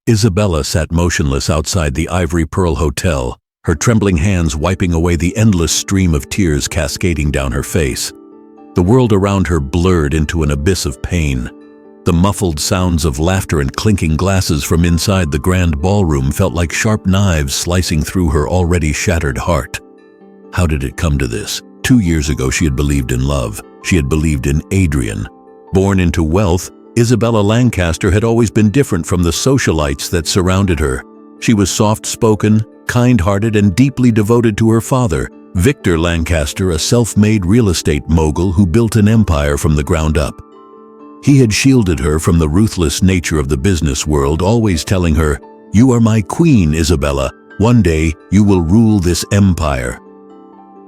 Isabella sat motionless outside the Ivory Pearl Hotel, her trembling hands wiping away the endless stream of tears cascading down her face. The world around her blurred into an abyss of pain. The muffled sounds of laughter and clinking glasses from inside the grand ballroom felt like sharp knives slicing through her already shattered heart. How did it come to this? 2 years ago she had believed in love. She had believed in Adrian. Born into wealth, Isabella Lancaster had always been different from the socialites that surrounded her. She was soft-spoken, kind-hearted, and deeply devoted to her father, Victor Lancaster, a self-made real estate mogul who built an empire from the ground up. He had shielded her from the ruthless nature of the business world, always telling her, "You are my queen, Isabella. One day you will rule this empire."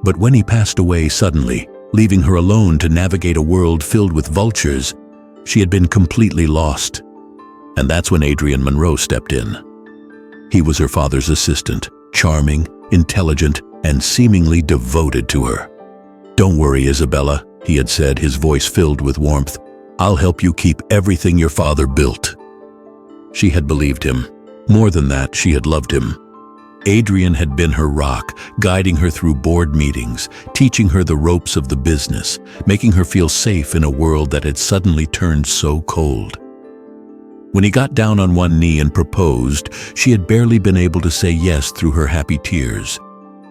But when he passed away suddenly, leaving her alone to navigate a world filled with vultures, she had been completely lost. And that's when Adrian Monroe stepped in. He was her father's assistant, charming, intelligent, and seemingly devoted to her. "Don't worry, Isabella," he had said, his voice filled with warmth. "I'll help you keep everything your father built." She had believed him. More than that, she had loved him. Adrian had been her rock, guiding her through board meetings, teaching her the ropes of the business, making her feel safe in a world that had suddenly turned so cold. When he got down on one knee and proposed, she had barely been able to say yes through her happy tears.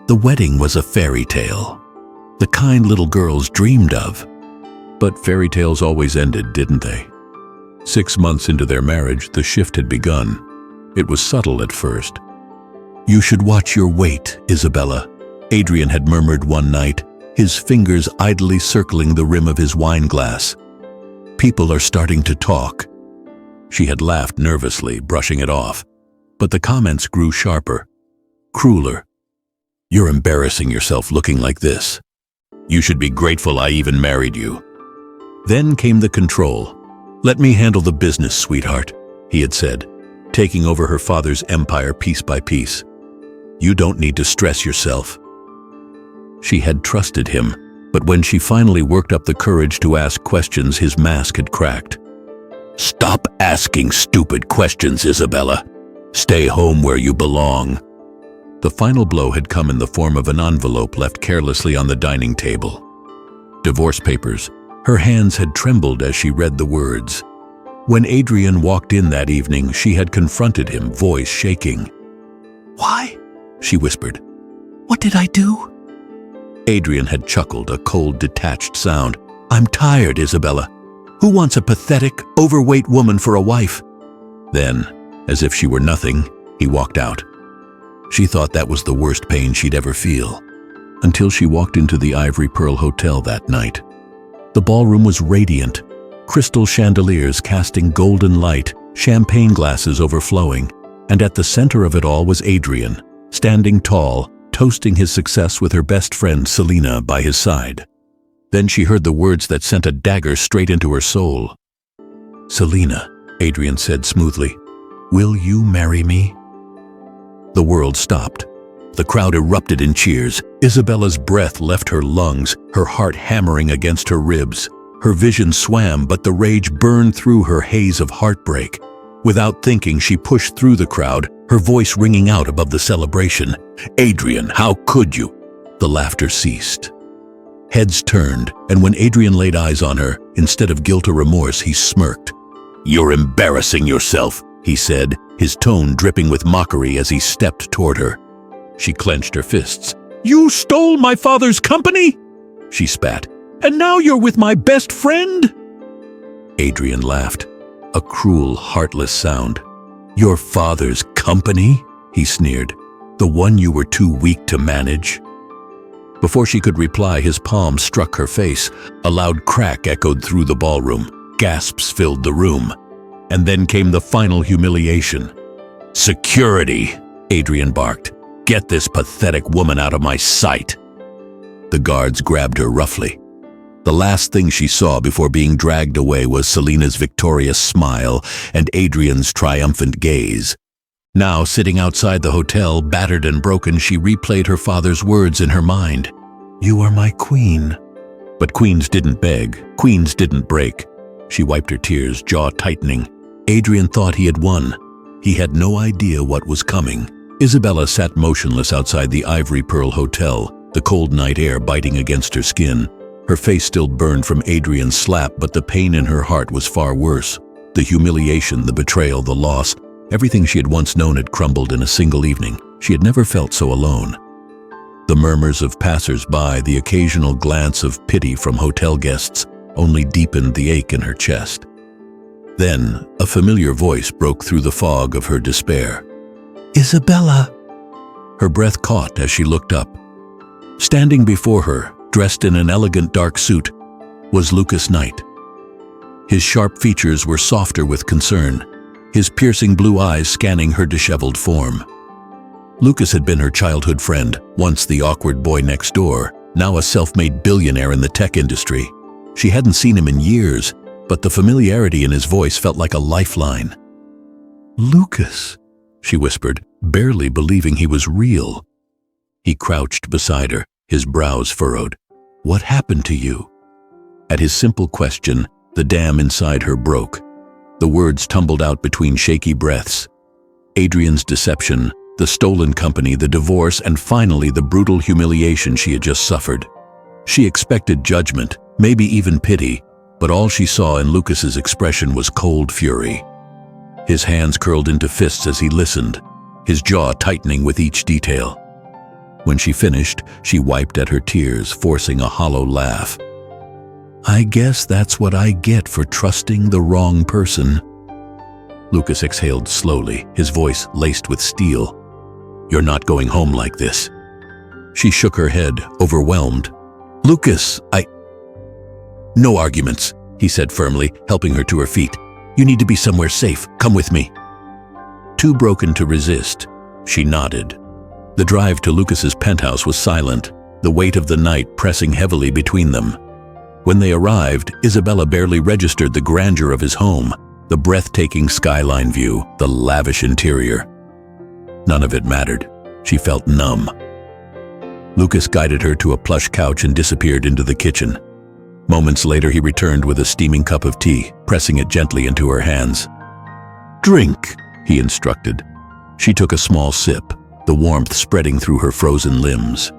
The wedding was a fairy tale, the kind little girls dreamed of. But fairy tales always ended, didn't they? 6 months into their marriage, the shift had begun. It was subtle at first. "You should watch your weight, Isabella," Adrian had murmured one night, his fingers idly circling the rim of his wine glass. "People are starting to talk." She had laughed nervously, brushing it off. But the comments grew sharper, crueler. "You're embarrassing yourself looking like this. You should be grateful I even married you." Then came the control. "Let me handle the business, sweetheart," he had said, taking over her father's empire piece by piece. "You don't need to stress yourself." She had trusted him, but when she finally worked up the courage to ask questions, his mask had cracked. "Stop asking stupid questions, Isabella. Stay home where you belong." The final blow had come in the form of an envelope left carelessly on the dining table. Divorce papers. Her hands had trembled as she read the words. When Adrian walked in that evening, she had confronted him, voice shaking. "Why?" she whispered. "What did I do?" Adrian had chuckled, a cold, detached sound. "I'm tired, Isabella. Who wants a pathetic, overweight woman for a wife?" Then, as if she were nothing, he walked out. She thought that was the worst pain she'd ever feel, until she walked into the Ivory Pearl Hotel that night. The ballroom was radiant, crystal chandeliers casting golden light, champagne glasses overflowing, and at the center of it all was Adrian, standing tall, toasting his success with her best friend Selena by his side. Then she heard the words that sent a dagger straight into her soul. "Selena," Adrian said smoothly, "will you marry me?" The world stopped. The crowd erupted in cheers. Isabella's breath left her lungs, her heart hammering against her ribs. Her vision swam, but the rage burned through her haze of heartbreak. Without thinking, she pushed through the crowd, her voice ringing out above the celebration. "Adrian, how could you?" The laughter ceased. Heads turned, and when Adrian laid eyes on her, instead of guilt or remorse, he smirked. "You're embarrassing yourself," he said, his tone dripping with mockery as he stepped toward her. She clenched her fists. "You stole my father's company?" she spat. "And now you're with my best friend?" Adrian laughed, a cruel, heartless sound. "Your father's company?" he sneered. "The one you were too weak to manage?" Before she could reply, his palm struck her face. A loud crack echoed through the ballroom. Gasps filled the room. And then came the final humiliation. "Security!" Adrian barked. "Get this pathetic woman out of my sight!" The guards grabbed her roughly. The last thing she saw before being dragged away was Selena's victorious smile and Adrian's triumphant gaze. Now, sitting outside the hotel, battered and broken, she replayed her father's words in her mind. "You are my queen." But queens didn't beg. Queens didn't break. She wiped her tears, jaw tightening. Adrian thought he had won. He had no idea what was coming. Isabella sat motionless outside the Ivory Pearl Hotel, the cold night air biting against her skin. Her face still burned from Adrian's slap, but the pain in her heart was far worse. The humiliation, the betrayal, the loss, everything she had once known had crumbled in a single evening. She had never felt so alone. The murmurs of passers-by, the occasional glance of pity from hotel guests, only deepened the ache in her chest. Then, a familiar voice broke through the fog of her despair. "Isabella!" Her breath caught as she looked up. Standing before her, dressed in an elegant dark suit, was Lucas Knight. His sharp features were softer with concern, his piercing blue eyes scanning her disheveled form. Lucas had been her childhood friend, once the awkward boy next door, now a self-made billionaire in the tech industry. She hadn't seen him in years, but the familiarity in his voice felt like a lifeline. "Lucas," she whispered, barely believing he was real. He crouched beside her, his brows furrowed. "What happened to you?" At his simple question, the dam inside her broke. The words tumbled out between shaky breaths. Adrian's deception, the stolen company, the divorce, and finally the brutal humiliation she had just suffered. She expected judgment, maybe even pity, but all she saw in Lucas's expression was cold fury. His hands curled into fists as he listened, his jaw tightening with each detail. When she finished, she wiped at her tears, forcing a hollow laugh. "I guess that's what I get for trusting the wrong person." Lucas exhaled slowly, his voice laced with steel. "You're not going home like this." She shook her head, overwhelmed. "Lucas, No arguments," he said firmly, helping her to her feet. "You need to be somewhere safe. Come with me." Too broken to resist, she nodded. The drive to Lucas's penthouse was silent, the weight of the night pressing heavily between them. When they arrived, Isabella barely registered the grandeur of his home, the breathtaking skyline view, the lavish interior. None of it mattered. She felt numb. Lucas guided her to a plush couch and disappeared into the kitchen. Moments later, he returned with a steaming cup of tea, pressing it gently into her hands. "Drink," he instructed. She took a small sip, the warmth spreading through her frozen limbs.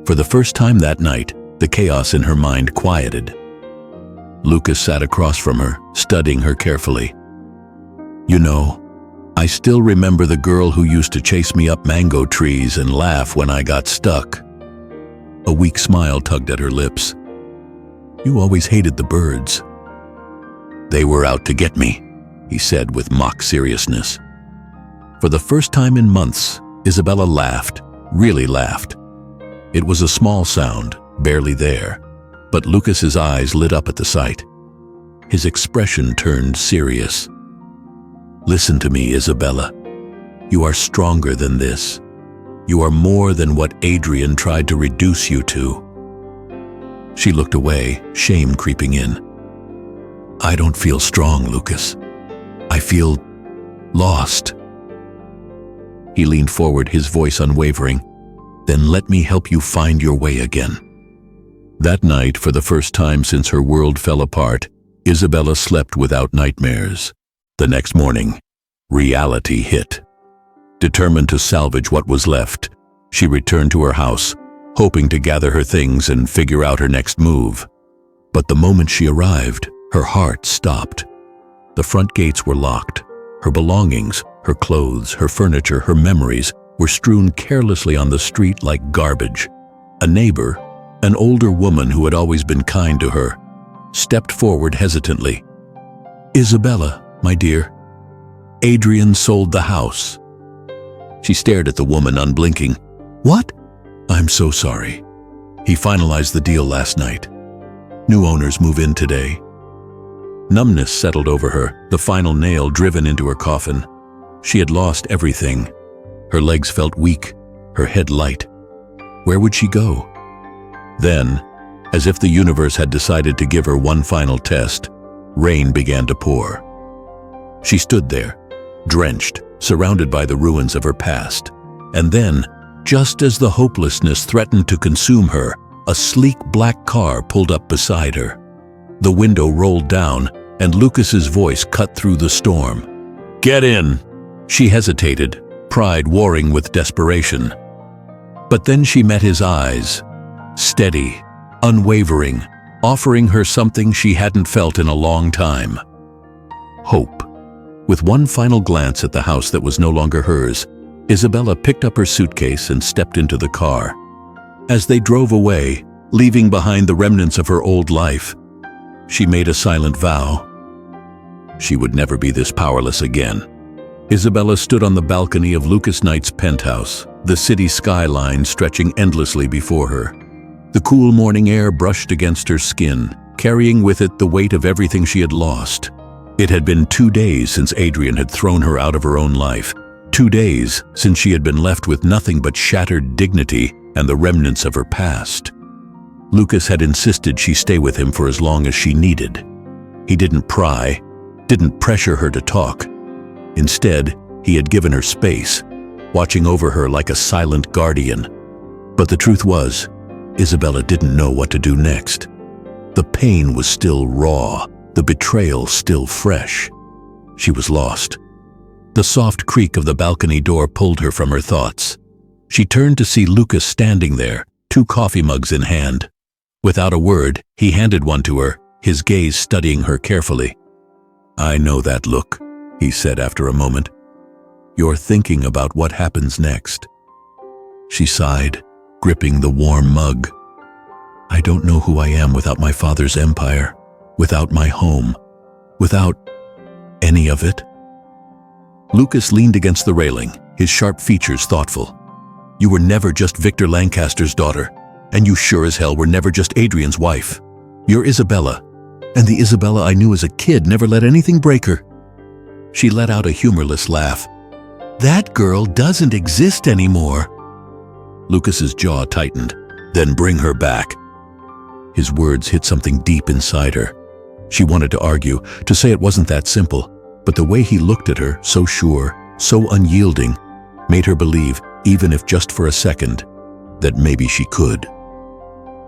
For the first time that night, the chaos in her mind quieted. Lucas sat across from her, studying her carefully. "You know, I still remember the girl who used to chase me up mango trees and laugh when I got stuck." A weak smile tugged at her lips. "You always hated the birds." "They were out to get me," he said with mock seriousness. For the first time in months, Isabella laughed, really laughed. It was a small sound, barely there, but Lucas's eyes lit up at the sight. His expression turned serious. "Listen to me, Isabella. You are stronger than this. You are more than what Adrian tried to reduce you to." She looked away, shame creeping in. "I don't feel strong, Lucas. I feel lost." He leaned forward, his voice unwavering. "Then let me help you find your way again." That night, for the first time since her world fell apart, Isabella slept without nightmares. The next morning, reality hit. Determined to salvage what was left, she returned to her house, hoping to gather her things and figure out her next move. But the moment she arrived, her heart stopped. The front gates were locked. Her belongings, her clothes, her furniture, her memories were strewn carelessly on the street like garbage. A neighbor, an older woman who had always been kind to her, stepped forward hesitantly. "Isabella, my dear, Adrian sold the house." She stared at the woman, unblinking. "What?" "I'm so sorry. He finalized the deal last night. New owners move in today." Numbness settled over her, the final nail driven into her coffin. She had lost everything. Her legs felt weak, her head light. Where would she go? Then, as if the universe had decided to give her one final test, rain began to pour. She stood there, drenched, surrounded by the ruins of her past. And then, just as the hopelessness threatened to consume her, a sleek black car pulled up beside her. The window rolled down, and Lucas's voice cut through the storm. "Get in!" She hesitated, pride warring with desperation. But then she met his eyes, steady, unwavering, offering her something she hadn't felt in a long time. Hope. With one final glance at the house that was no longer hers, Isabella picked up her suitcase and stepped into the car. As they drove away, leaving behind the remnants of her old life, she made a silent vow. She would never be this powerless again. Isabella stood on the balcony of Lucas Knight's penthouse, the city skyline stretching endlessly before her. The cool morning air brushed against her skin, carrying with it the weight of everything she had lost. It had been 2 days since Adrian had thrown her out of her own life. 2 days since she had been left with nothing but shattered dignity and the remnants of her past. Lucas had insisted she stay with him for as long as she needed. He didn't pry, didn't pressure her to talk. Instead, he had given her space, watching over her like a silent guardian. But the truth was, Isabella didn't know what to do next. The pain was still raw, the betrayal still fresh. She was lost. The soft creak of the balcony door pulled her from her thoughts. She turned to see Lucas standing there, 2 coffee mugs in hand. Without a word, he handed one to her, his gaze studying her carefully. "I know that look," he said after a moment. "You're thinking about what happens next." She sighed, gripping the warm mug. "I don't know who I am without my father's empire, without my home, without any of it." Lucas leaned against the railing, his sharp features thoughtful. "You were never just Victor Lancaster's daughter, and you sure as hell were never just Adrian's wife. You're Isabella, and the Isabella I knew as a kid never let anything break her." She let out a humorless laugh. "That girl doesn't exist anymore." Lucas's jaw tightened. "Then bring her back." His words hit something deep inside her. She wanted to argue, to say it wasn't that simple, but the way he looked at her, so sure, so unyielding, made her believe, even if just for a second, that maybe she could.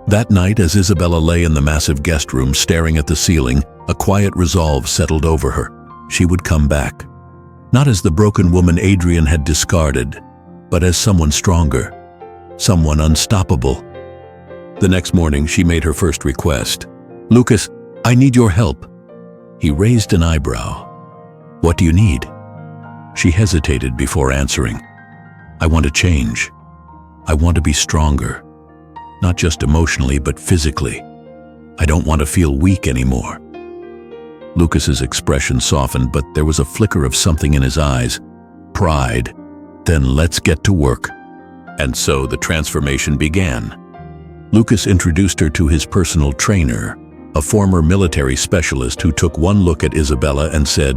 That night, as Isabella lay in the massive guest room staring at the ceiling, a quiet resolve settled over her. She would come back. Not as the broken woman Adrian had discarded, but as someone stronger, someone unstoppable. The next morning, she made her first request. "Lucas, I need your help." He raised an eyebrow. "What do you need?" She hesitated before answering. "I want to change. I want to be stronger. Not just emotionally, but physically. I don't want to feel weak anymore." Lucas's expression softened, but there was a flicker of something in his eyes. Pride. "Then let's get to work." And so the transformation began. Lucas introduced her to his personal trainer, a former military specialist who took one look at Isabella and said,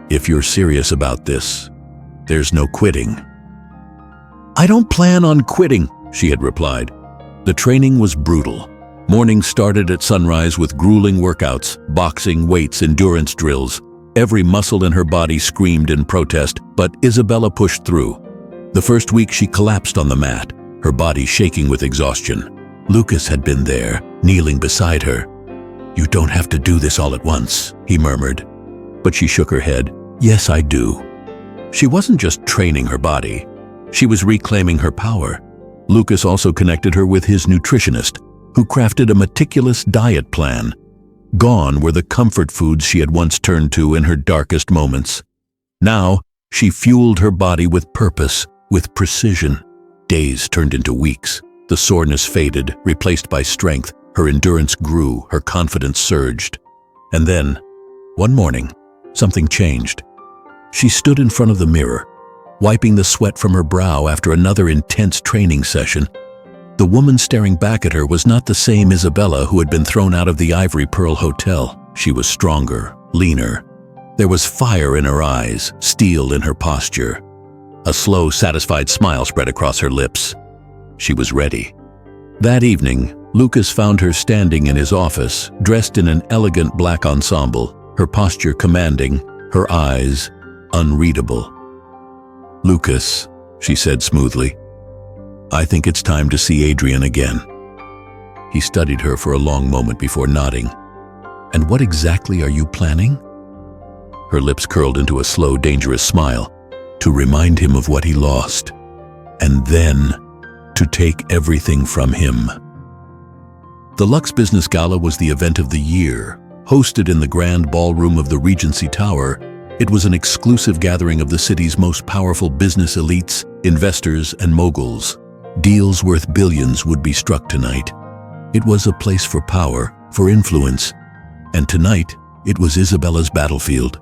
"If you're serious about this, there's no quitting." "I don't plan on quitting," she had replied. The training was brutal. Mornings started at sunrise with grueling workouts, boxing, weights, endurance drills. Every muscle in her body screamed in protest, but Isabella pushed through. The first week she collapsed on the mat, her body shaking with exhaustion. Lucas had been there, kneeling beside her. "You don't have to do this all at once," he murmured. But she shook her head. "Yes, I do." She wasn't just training her body. She was reclaiming her power. Lucas also connected her with his nutritionist, who crafted a meticulous diet plan. Gone were the comfort foods she had once turned to in her darkest moments. Now, she fueled her body with purpose, with precision. Days turned into weeks. The soreness faded, replaced by strength. Her endurance grew, her confidence surged. And then, one morning, something changed. She stood in front of the mirror, wiping the sweat from her brow after another intense training session. The woman staring back at her was not the same Isabella who had been thrown out of the Ivory Pearl Hotel. She was stronger, leaner. There was fire in her eyes, steel in her posture. A slow, satisfied smile spread across her lips. She was ready. That evening, Lucas found her standing in his office, dressed in an elegant black ensemble, her posture commanding, her eyes unreadable. "Lucas," she said smoothly, "I think it's time to see Adrian again." He studied her for a long moment before nodding. "And what exactly are you planning?" Her lips curled into a slow, dangerous smile. to remind him of what he lost, and then to take everything from him. The Lux Business Gala was the event of the year. Hosted in the grand ballroom of the Regency Tower, it was an exclusive gathering of the city's most powerful business elites, investors, and moguls. Deals worth billions would be struck tonight. It was a place for power, for influence, and tonight it was Isabella's battlefield.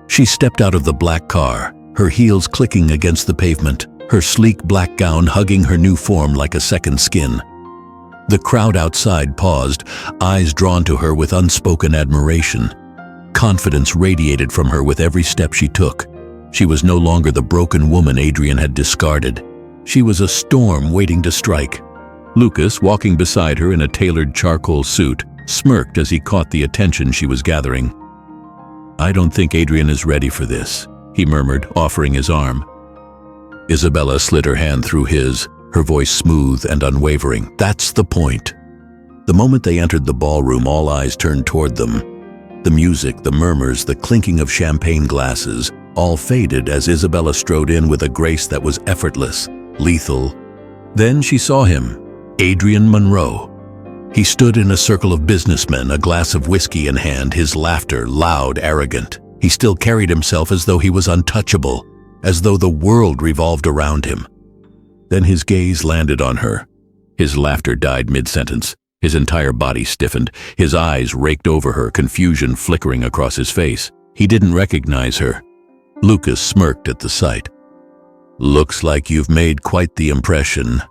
She stepped out of the black car, her heels clicking against the pavement, her sleek black gown hugging her new form like a second skin. The crowd outside paused, eyes drawn to her with unspoken admiration. Confidence radiated from her with every step she took. She was no longer the broken woman Adrian had discarded. She was a storm waiting to strike. Lucas, walking beside her in a tailored charcoal suit, smirked as he caught the attention she was gathering. "I don't think Adrian is ready for this," he murmured, offering his arm. Isabella slid her hand through his, her voice smooth and unwavering. "That's the point." The moment they entered the ballroom, all eyes turned toward them. The music, the murmurs, the clinking of champagne glasses, all faded as Isabella strode in with a grace that was effortless, lethal. Then she saw him, Adrian Monroe. He stood in a circle of businessmen, a glass of whiskey in hand, his laughter loud, arrogant. He still carried himself as though he was untouchable, as though the world revolved around him. Then his gaze landed on her. His laughter died mid-sentence. His entire body stiffened. His eyes raked over her, confusion flickering across his face. He didn't recognize her. Lucas smirked at the sight. "Looks like you've made quite the impression."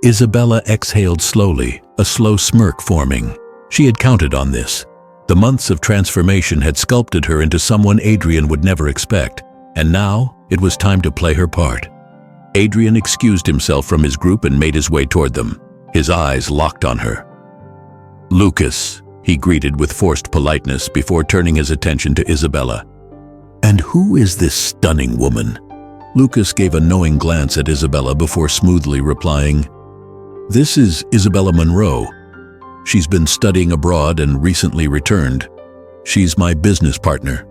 Isabella exhaled slowly, a slow smirk forming. She had counted on this. The months of transformation had sculpted her into someone Adrian would never expect, and now it was time to play her part. Adrian excused himself from his group and made his way toward them. His eyes locked on her. "Lucas," he greeted with forced politeness before turning his attention to Isabella. "And who is this stunning woman?" Lucas gave a knowing glance at Isabella before smoothly replying, "This is Isabella Monroe. She's been studying abroad and recently returned. She's my business partner."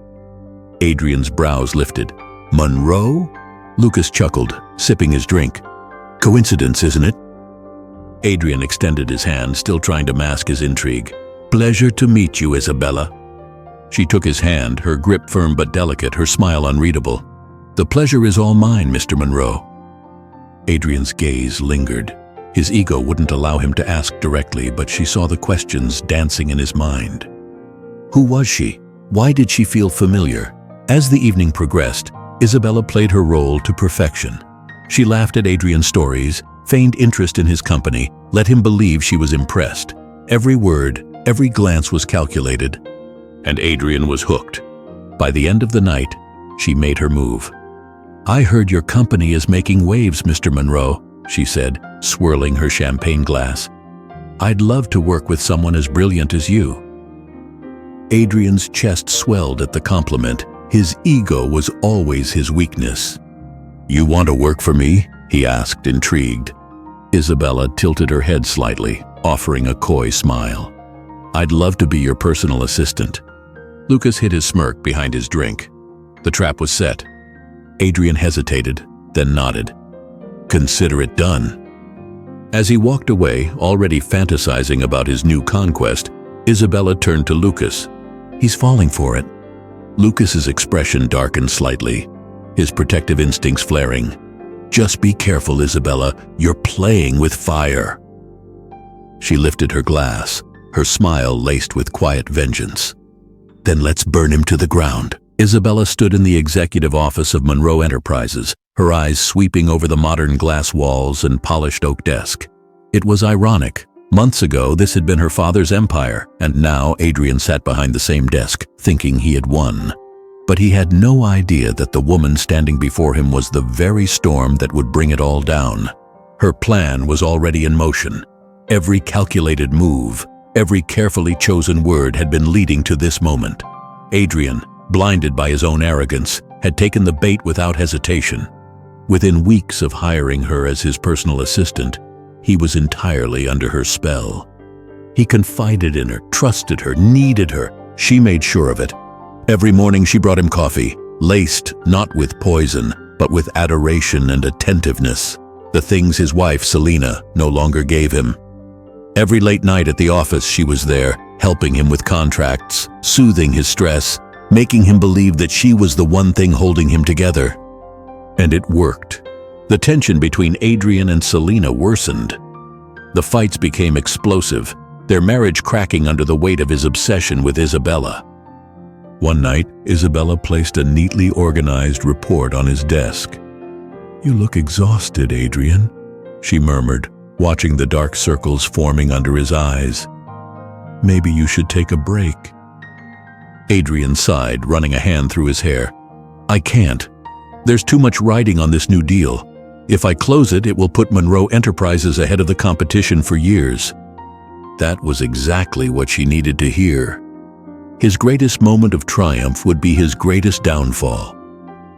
Adrian's brows lifted. "Monroe?" Lucas chuckled, sipping his drink. "Coincidence, isn't it?" Adrian extended his hand, still trying to mask his intrigue. "Pleasure to meet you, Isabella." She took his hand, her grip firm but delicate, her smile unreadable. "The pleasure is all mine, Mr. Monroe." Adrian's gaze lingered. His ego wouldn't allow him to ask directly, but she saw the questions dancing in his mind. Who was she? Why did she feel familiar? As the evening progressed, Isabella played her role to perfection. She laughed at Adrian's stories, feigned interest in his company, let him believe she was impressed. Every word, every glance was calculated, and Adrian was hooked. By the end of the night, she made her move. "I heard your company is making waves, Mr. Monroe," she said, swirling her champagne glass. "I'd love to work with someone as brilliant as you." Adrian's chest swelled at the compliment. His ego was always his weakness. "You want to work for me?" he asked, intrigued. Isabella tilted her head slightly, offering a coy smile. "I'd love to be your personal assistant." Lucas hid his smirk behind his drink. The trap was set. Adrian hesitated, then nodded. "Consider it done." As he walked away, already fantasizing about his new conquest, Isabella turned to Lucas. "He's falling for it." Lucas's expression darkened slightly, his protective instincts flaring. "Just be careful, Isabella. You're playing with fire." She lifted her glass, her smile laced with quiet vengeance. "Then let's burn him to the ground." Isabella stood in the executive office of Monroe Enterprises, her eyes sweeping over the modern glass walls and polished oak desk. It was ironic. Months ago, this had been her father's empire, and now Adrian sat behind the same desk, thinking he had won. But he had no idea that the woman standing before him was the very storm that would bring it all down. Her plan was already in motion. Every calculated move, every carefully chosen word had been leading to this moment. Adrian, blinded by his own arrogance, had taken the bait without hesitation. Within weeks of hiring her as his personal assistant, he was entirely under her spell. He confided in her, trusted her, needed her. She made sure of it. Every morning she brought him coffee, laced not with poison, but with adoration and attentiveness, the things his wife, Selina, no longer gave him. Every late night at the office, she was there, helping him with contracts, soothing his stress, making him believe that she was the one thing holding him together. And it worked. The tension between Adrian and Selina worsened. The fights became explosive, their marriage cracking under the weight of his obsession with Isabella. One night, Isabella placed a neatly organized report on his desk. "You look exhausted, Adrian," she murmured, watching the dark circles forming under his eyes. "Maybe you should take a break." Adrian sighed, running a hand through his hair. "I can't. There's too much riding on this new deal. If I close it, it will put Monroe Enterprises ahead of the competition for years." That was exactly what she needed to hear. His greatest moment of triumph would be his greatest downfall.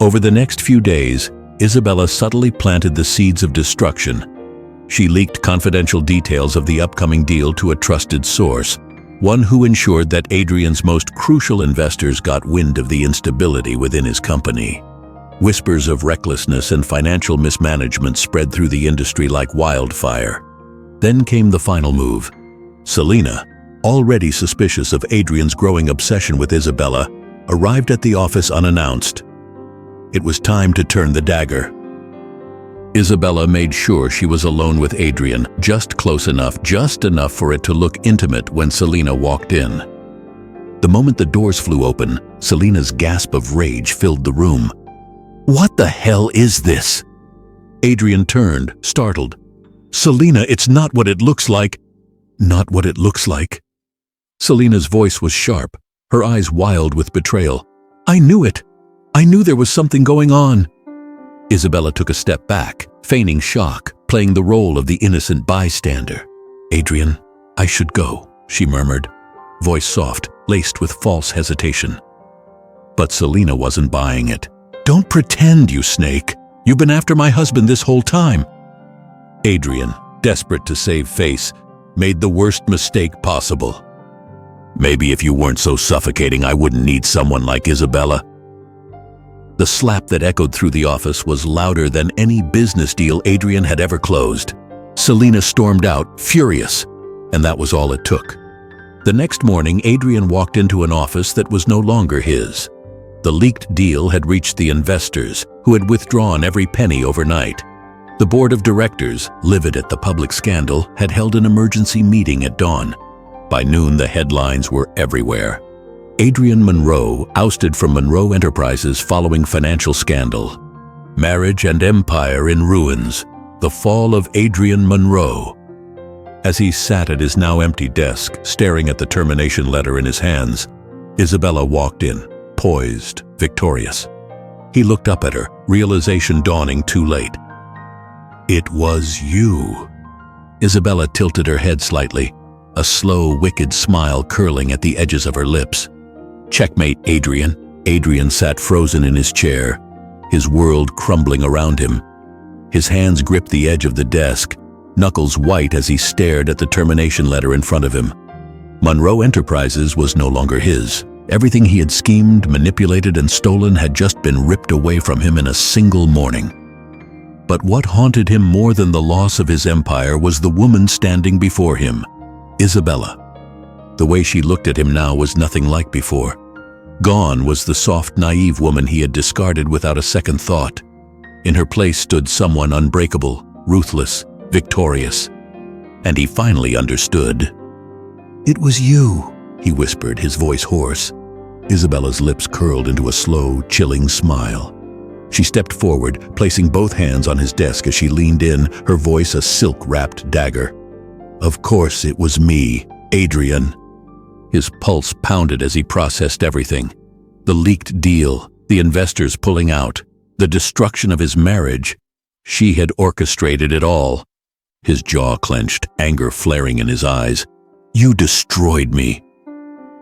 Over the next few days, Isabella subtly planted the seeds of destruction. She leaked confidential details of the upcoming deal to a trusted source, one who ensured that Adrian's most crucial investors got wind of the instability within his company. Whispers of recklessness and financial mismanagement spread through the industry like wildfire. Then came the final move. Selina, already suspicious of Adrian's growing obsession with Isabella, arrived at the office unannounced. It was time to turn the dagger. Isabella made sure she was alone with Adrian, just close enough, just enough for it to look intimate when Selina walked in. The moment the doors flew open, Selina's gasp of rage filled the room. "What the hell is this?" Adrian turned, startled. "Selina, it's not what it looks like." "Not what it looks like?" Selina's voice was sharp, her eyes wild with betrayal. "I knew it. I knew there was something going on." Isabella took a step back, feigning shock, playing the role of the innocent bystander. "Adrian, I should go," she murmured, voice soft, laced with false hesitation. But Selina wasn't buying it. "Don't pretend, you snake. You've been after my husband this whole time." Adrian, desperate to save face, made the worst mistake possible. "Maybe if you weren't so suffocating, I wouldn't need someone like Isabella." The slap that echoed through the office was louder than any business deal Adrian had ever closed. Selina stormed out, furious, and that was all it took. The next morning, Adrian walked into an office that was no longer his. The leaked deal had reached the investors, who had withdrawn every penny overnight. The board of directors, livid at the public scandal, had held an emergency meeting at dawn. By noon, the headlines were everywhere. Adrian Monroe ousted from Monroe Enterprises following financial scandal. Marriage and empire in ruins. The fall of Adrian Monroe. As he sat at his now empty desk, staring at the termination letter in his hands, Isabella walked in, poised, victorious. He looked up at her, realization dawning too late. "It was you." Isabella tilted her head slightly, a slow, wicked smile curling at the edges of her lips. "Checkmate, Adrian." Adrian sat frozen in his chair, his world crumbling around him. His hands gripped the edge of the desk, knuckles white as he stared at the termination letter in front of him. Monroe Enterprises was no longer his. Everything he had schemed, manipulated, and stolen had just been ripped away from him in a single morning. But what haunted him more than the loss of his empire was the woman standing before him, Isabella. The way she looked at him now was nothing like before. Gone was the soft, naive woman he had discarded without a second thought. In her place stood someone unbreakable, ruthless, victorious. And he finally understood. "It was you," he whispered, his voice hoarse. Isabella's lips curled into a slow, chilling smile. She stepped forward, placing both hands on his desk as she leaned in, her voice a silk-wrapped dagger. "Of course it was me, Adrian." His pulse pounded as he processed everything. The leaked deal, the investors pulling out, the destruction of his marriage. She had orchestrated it all. His jaw clenched, anger flaring in his eyes. "You destroyed me."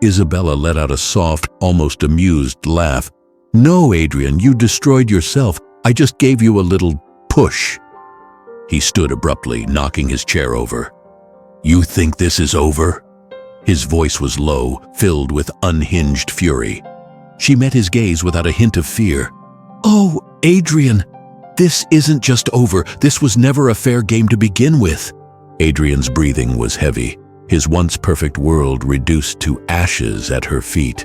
Isabella let out a soft, almost amused laugh. "No, Adrian, you destroyed yourself. I just gave you a little push." He stood abruptly, knocking his chair over. "You think this is over?" His voice was low, filled with unhinged fury. She met his gaze without a hint of fear. "Oh, Adrian, this isn't just over. This was never a fair game to begin with." Adrian's breathing was heavy, his once perfect world reduced to ashes at her feet.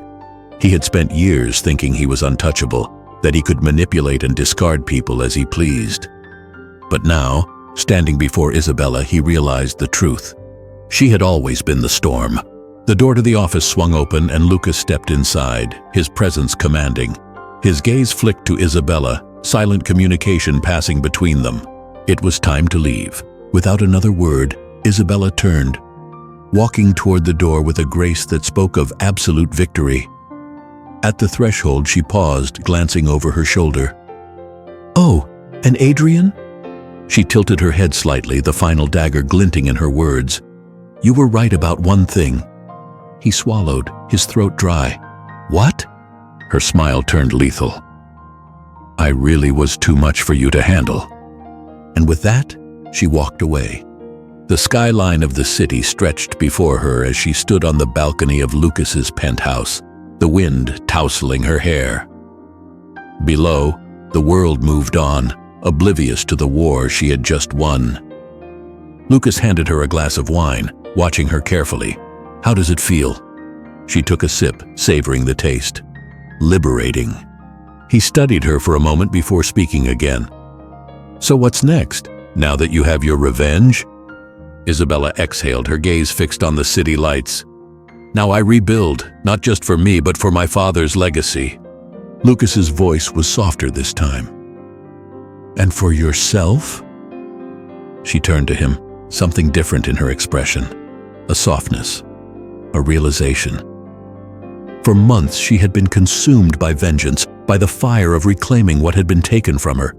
He had spent years thinking he was untouchable, that he could manipulate and discard people as he pleased. But now, standing before Isabella, he realized the truth. She had always been the storm. The door to the office swung open and Lucas stepped inside, his presence commanding. His gaze flicked to Isabella, silent communication passing between them. It was time to leave. Without another word, Isabella turned, walking toward the door with a grace that spoke of absolute victory. At the threshold, she paused, glancing over her shoulder. "Oh, and Adrian?" She tilted her head slightly, the final dagger glinting in her words. "You were right about one thing." He swallowed, his throat dry. "What?" Her smile turned lethal. "I really was too much for you to handle." And with that, she walked away. The skyline of the city stretched before her as she stood on the balcony of Lucas's penthouse, the wind tousling her hair. Below, the world moved on, oblivious to the war she had just won. Lucas handed her a glass of wine, watching her carefully. "How does it feel?" She took a sip, savoring the taste. Liberating. He studied her for a moment before speaking again. "So what's next, now that you have your revenge?" Isabella exhaled, her gaze fixed on the city lights. "Now I rebuild, not just for me, but for my father's legacy." Lucas's voice was softer this time. "And for yourself?" She turned to him, something different in her expression. A softness, a realization. For months she had been consumed by vengeance, by the fire of reclaiming what had been taken from her.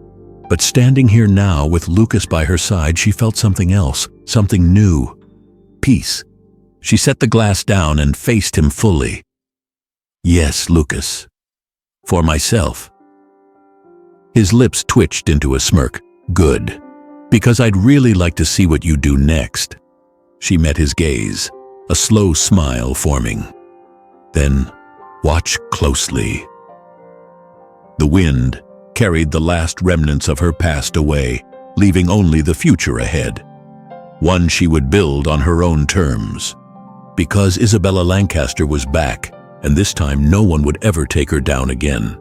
But standing here now with Lucas by her side, she felt something else, something new. Peace. She set the glass down and faced him fully. "Yes, Lucas. For myself." His lips twitched into a smirk. "Good. Because I'd really like to see what you do next." She met his gaze, a slow smile forming. "Then, watch closely." The wind carried the last remnants of her past away, leaving only the future ahead. One she would build on her own terms. Because Isabella Lancaster was back, and this time no one would ever take her down again.